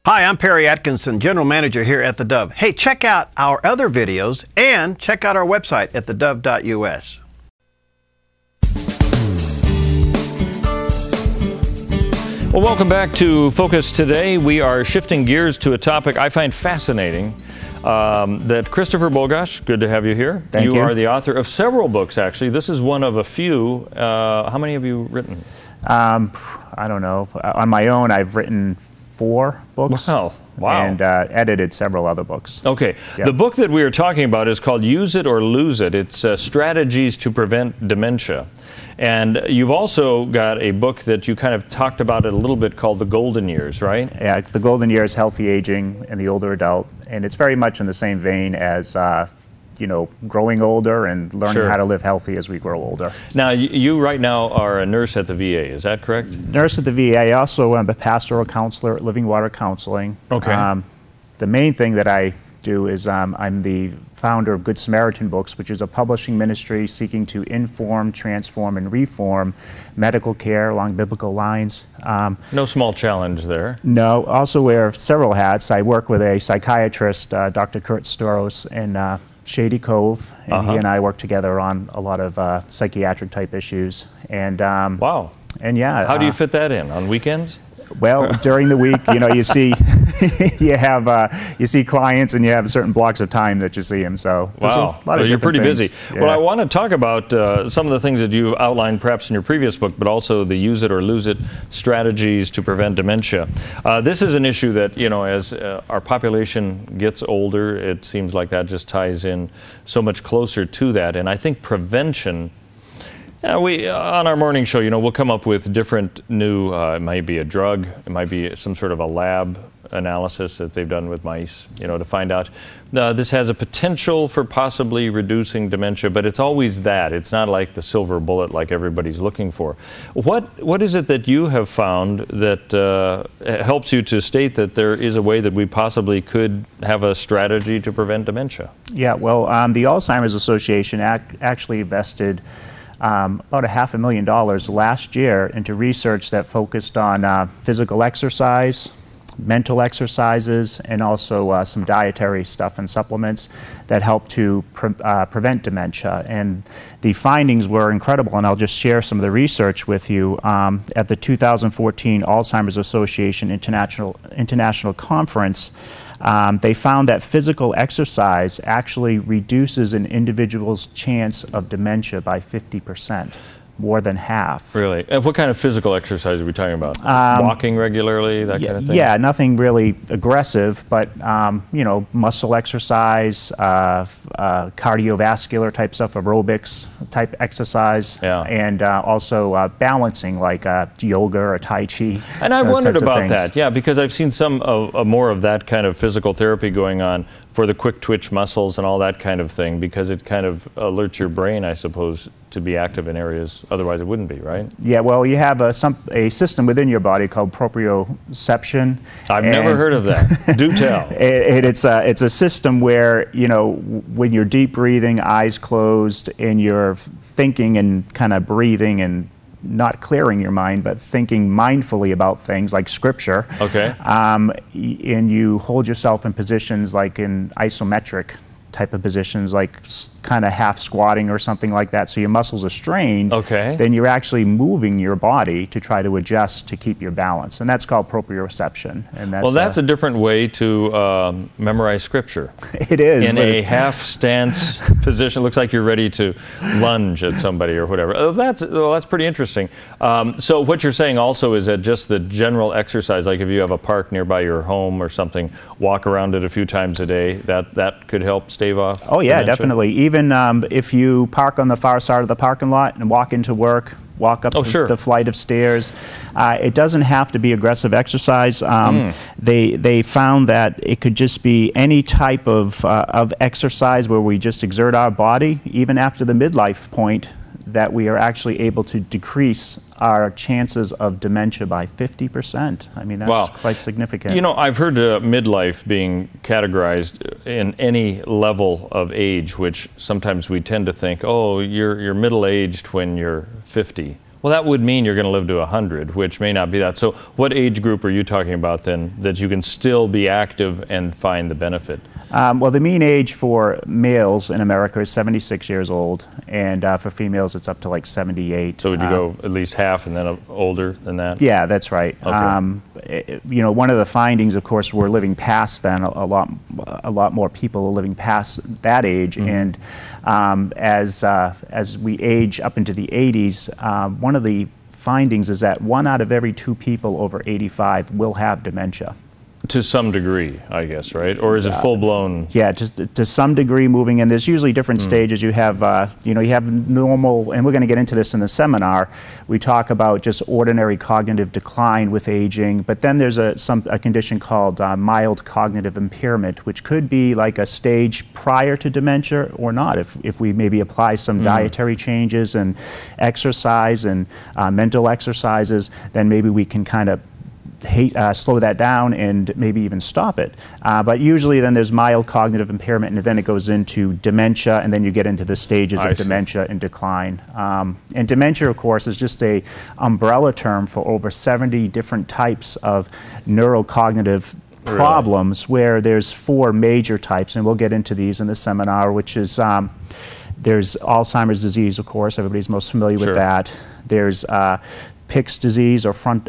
Hi, I'm Perry Atkinson, General Manager here at theDove. Hey, check out our other videos and check out our website at thedove.us. Well, welcome back to Focus Today. We are shifting gears to a topic I find fascinating. That Christopher Bogosh, good to have you here. Thank you. You are the author of several books, actually. This is one of a few. How many have you written? I don't know. On my own, I've written 4 books. Wow. And edited several other books. Okay. Yep. The book that we are talking about is called Use It or Lose It. It's Strategies to Prevent Dementia. And you've also got a book that you kind of talked about it a little bit called The Golden Years, right? Yeah, The Golden Years, Healthy Aging and the Older Adult. And it's very much in the same vein as growing older and learning Sure. how to live healthy as we grow older. Now, you right now are a nurse at the VA, is that correct? Nurse at the VA. Also, I'm a pastoral counselor at Living Water Counseling. Okay. The main thing that I do is I'm the founder of Good Samaritan Books, which is a publishing ministry seeking to inform, transform, and reform medical care along biblical lines. No small challenge there. No, also wear several hats. I work with a psychiatrist, Dr. Kurt Storos, in Shady Cove, and he and I work together on a lot of psychiatric type issues. And Wow. and yeah, How do you fit that in? On weekends? well, during the week, you see, you see clients, and you have certain blocks of time that you see them. So there's a Wow, lot of you're pretty different busy. things. Well, Yeah. I want to talk about some of the things that you outlined perhaps in your previous book, but also the Use It or Lose It strategies to prevent dementia. This is an issue that, as our population gets older, it seems like that just ties in so much closer to that. And I think prevention, we on our morning show, we'll come up with different new, it might be a drug, it might be some sort of a lab analysis that they've done with mice, to find out this has a potential for possibly reducing dementia, but it's always that. It's not like the silver bullet like everybody's looking for. What is it that you have found that helps you to state that there is a way that we possibly could have a strategy to prevent dementia? Yeah, well, the Alzheimer's Association actually invested about $500,000 last year into research that focused on physical exercise, mental exercises, and also some dietary stuff and supplements that help to prevent dementia. And the findings were incredible, and I'll just share some of the research with you. At the 2014 Alzheimer's Association International Conference, they found that physical exercise actually reduces an individual's chance of dementia by 50%. More than half. Really? And what kind of physical exercise are we talking about? Walking regularly, that kind of thing? Yeah, nothing really aggressive, but muscle exercise, cardiovascular type stuff, aerobics type exercise, and also balancing like yoga or Tai Chi. And I wondered about that, because I've seen some more of that kind of physical therapy going on for the quick twitch muscles and all that kind of thing, because it kind of alerts your brain, I suppose, to be active in areas otherwise it wouldn't be, right? Yeah, well, you have a system within your body called Proprioception. I've never heard of that. Do tell. It's a system where, when you're deep breathing, eyes closed, and you're thinking and kind of breathing and not clearing your mind, but thinking mindfully about things like scripture. Okay. And you hold yourself in positions like in isometric type of positions, like kind of half squatting or something like that, so your muscles are strained. Okay. Then you're actually moving your body to try to adjust to keep your balance, and that's called proprioception. And that's a different way to memorize scripture. It is. In a half stance position, looks like you're ready to lunge at somebody or whatever. That's pretty interesting. So what you're saying also is that just the general exercise, like if you have a park nearby your home or something, walk around it a few times a day, that could help stave off Oh yeah, dementia? Definitely. Even if you park on the far side of the parking lot and walk into work, walk up the flight of stairs, it doesn't have to be aggressive exercise. They found that it could just be any type of exercise where we just exert our body, even after the midlife point, that we are actually able to decrease our chances of dementia by 50%. I mean, that's quite significant. I've heard midlife being categorized in any level of age, which sometimes we tend to think, oh, you're middle-aged when you're 50. Well, that would mean you're going to live to 100, which may not be that. So what age group are you talking about then that you can still be active and find the benefit? Well, the mean age for males in America is 76 years old, and for females it's up to like 78. So would you go at least half and then older than that? Yeah, that's right. Okay. You know, one of the findings, of course, we're living past then. A lot more people are living past that age, and as we age up into the 80s, one of the findings is that 1 out of every 2 people over 85 will have dementia. To some degree, I guess, right? Or is it full-blown? Yeah, just to some degree moving in. There's usually different stages. You have, you know, you have normal, and we're going to get into this in the seminar. We talk about just ordinary cognitive decline with aging, but then there's a condition called mild cognitive impairment, which could be like a stage prior to dementia or not. If we maybe apply some dietary changes and exercise and mental exercises, then maybe we can kind of slow that down and maybe even stop it. But usually then there's mild cognitive impairment, and then it goes into dementia, and then you get into the stages of dementia and decline. And dementia, of course, is just a umbrella term for over 70 different types of neurocognitive problems, where there's 4 major types, and we'll get into these in the seminar, which is there's Alzheimer's disease, of course, everybody's most familiar with that. There's Pick's disease, or frontal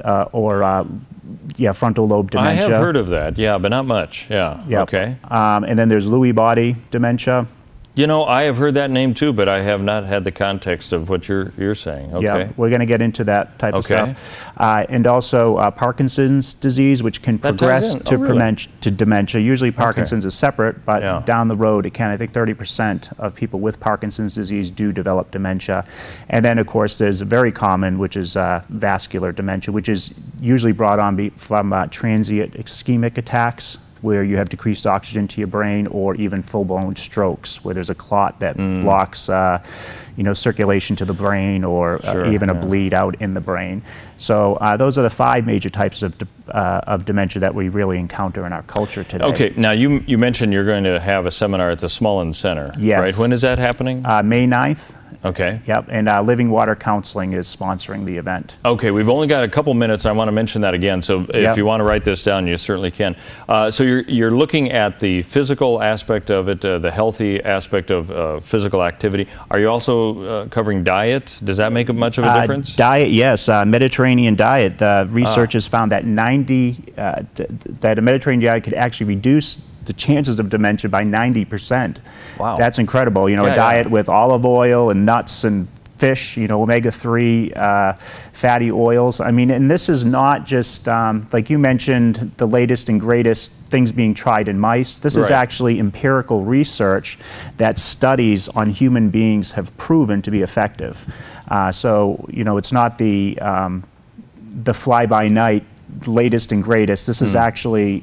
lobe dementia. I have heard of that, yeah, but not much. Yeah. Yep. Okay. And then there's Lewy body dementia. You know, I have heard that name too, but I have not had the context of what you're saying. Okay. Yeah, we're going to get into that type of stuff. And also Parkinson's disease, which can progress to dementia. Usually Parkinson's is separate, but down the road it can. I think 30% of people with Parkinson's disease do develop dementia. And then, of course, there's very common, which is vascular dementia, which is usually brought on from transient ischemic attacks, where you have decreased oxygen to your brain, or even full-blown strokes, where there's a clot that blocks you know, circulation to the brain, or even a bleed out in the brain. So those are the 5 major types of dementia that we really encounter in our culture today. Okay, now you mentioned you're going to have a seminar at the Smullen Center, right? When is that happening? May 9th. Okay. Yep, and Living Water Counseling is sponsoring the event. Okay, we've only got a couple minutes. I want to mention that again, so if you want to write this down, you certainly can. So you're looking at the physical aspect of it, the healthy aspect of physical activity. Are you also covering diet? Does that make much of a difference? Diet, yes. Mediterranean diet. Research has found that that a Mediterranean diet could actually reduce the chances of dementia by 90%. Wow. That's incredible. You know, a diet with olive oil and nuts and fish, you know, omega-3 fatty oils. I mean, and this is not just, like you mentioned, the latest and greatest things being tried in mice. This is actually empirical research that studies on human beings have proven to be effective. So, you know, it's not the fly-by-night latest and greatest. This is actually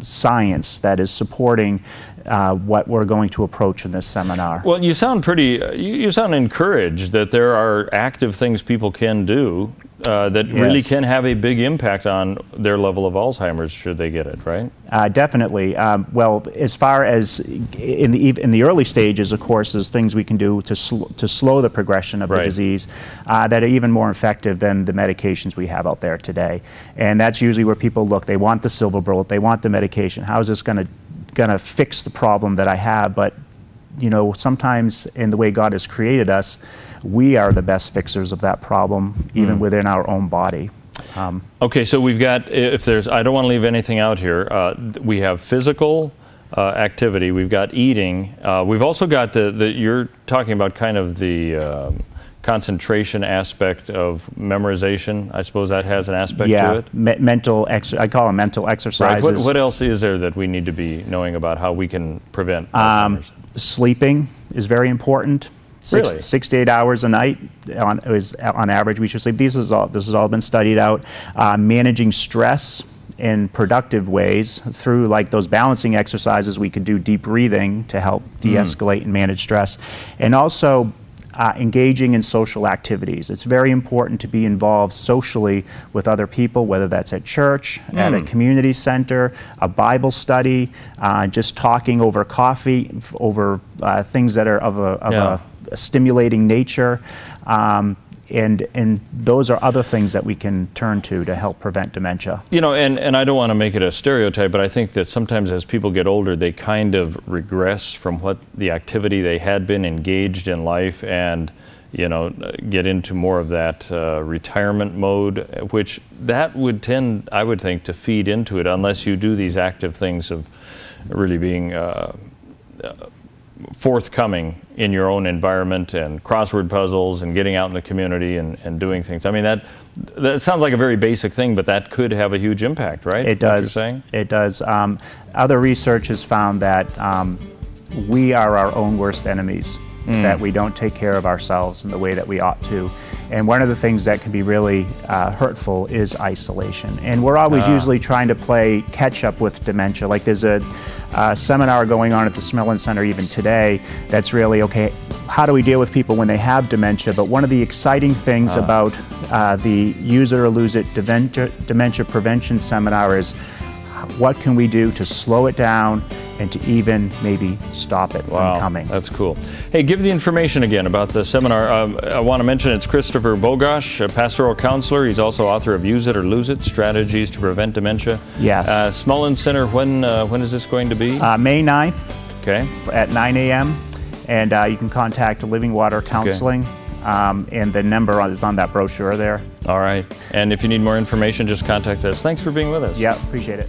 science that is supporting what we're going to approach in this seminar. Well, you sound you sound encouraged that there are active things people can do that really can have a big impact on their level of Alzheimer's should they get it, right? Definitely. Well, as far as in the early stages, of course, there's things we can do to slow the progression of the disease that are even more effective than the medications we have out there today. And that's usually where people look. They want the silver bullet. They want the medication. How is this going to fix the problem that I have? But, you know, sometimes in the way God has created us, we are the best fixers of that problem, even within our own body. Okay, so we've got, I don't want to leave anything out here. We have physical activity, we've got eating, we've also got you're talking about kind of the concentration aspect of memorization. I suppose that has an aspect to it. I call them mental exercises. Right. What else is there that we need to be knowing about how we can prevent Alzheimer's? Sleeping is very important. Really? 6 to 8 hours a night on average we should sleep. This has all been studied out. Managing stress in productive ways through like those balancing exercises. We could do deep breathing to help de-escalate and manage stress. And also engaging in social activities. It's very important to be involved socially with other people, whether that's at church, at a community center, a Bible study, just talking over coffee, over things that are of a stimulating nature. and those are other things that we can turn to help prevent dementia. You know, and I don't want to make it a stereotype, but I think that sometimes as people get older, they kind of regress from what the activity they had been engaged in life, and you know, get into more of that retirement mode, which that would tend, I would think, to feed into it unless you do these active things of really being forthcoming in your own environment, and crossword puzzles, and getting out in the community and doing things. I mean, that sounds like a very basic thing, but that could have a huge impact, right? It does. What you're saying? It does. Other research has found that we are our own worst enemies, that we don't take care of ourselves in the way that we ought to. And one of the things that can be really hurtful is isolation. And we're always usually trying to play catch up with dementia. Like there's a seminar going on at the Smillen Center even today that's really, okay, how do we deal with people when they have dementia? But one of the exciting things about the Use It or Lose It Dementia Prevention Seminar is what can we do to slow it down and to even maybe stop it from coming. That's cool. Hey, give the information again about the seminar. I want to mention it's Christopher Bogosh, a pastoral counselor. He's also author of Use It or Lose It, Strategies to Prevent Dementia. Yes. Smullen Center, when is this going to be? May 9th at 9 a.m. And you can contact Living Water Counseling. And the number is on that brochure there. All right. And if you need more information, just contact us. Thanks for being with us. Yeah, appreciate it.